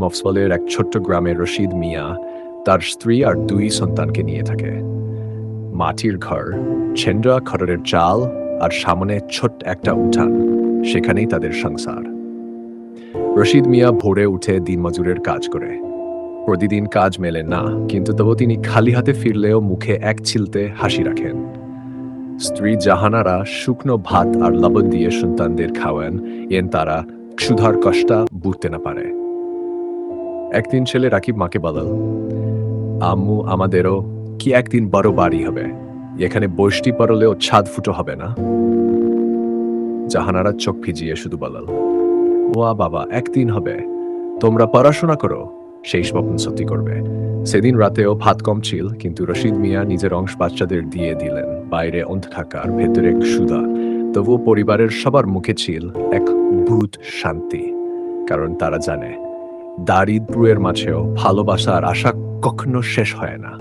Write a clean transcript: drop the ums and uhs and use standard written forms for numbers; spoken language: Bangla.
মফস্বলের এক ছোট্ট গ্রামে রশিদ মিয়া তার স্ত্রী আর 2 সন্তানকে নিয়ে থাকে। মাটির ঘর, ছেঁড়া খড়ের চাল আর সামনে ছোট্ট একটা উঠান, সেখানেই তাদের সংসার। রশিদ মিয়া ভোরে উঠে দিনমজুরের কাজ করে। প্রতিদিন কাজ মেলে না, কিন্তু তবু তিনি খালি হাতে ফিরলেও মুখে এক ছিলতে হাসি রাখেন। স্ত্রী জাহানারা শুকনো ভাত আর লবণ দিয়ে সন্তানদের খাওয়ান, এন তারা ক্ষুধার কষ্টা বুঝতে না পারে। একদিন ছেলে রাকিব মাকে বলল, আম্মু, আমাদেরও কি একদিন বড় বাড়ি হবে, এখানে বৃষ্টি পড়লেও ছাদ ফুটো হবে না? জাহানারা চোখ ভিজিয়ে শুধু বলল, ওয়া বাবা, একদিন হবে, তোমরা পড়াশোনা করো, সেই স্বপ্ন সত্যি করবে। সেদিন রাতেও ভাত কম ছিল, কিন্তু রশিদ মিয়া নিজের অংশ বাচ্চাদের দিয়ে দিলেন। বাইরে অন্ধকার, ভেতরে ক্ষুধা, তবুও পরিবারের সবার মুখে ছিল এক ভূত শান্তি, কারণ তারা জানে দারিদ্র্যের মাঝেও ভালোবাসা আর আশা কখনো শেষ হয় না।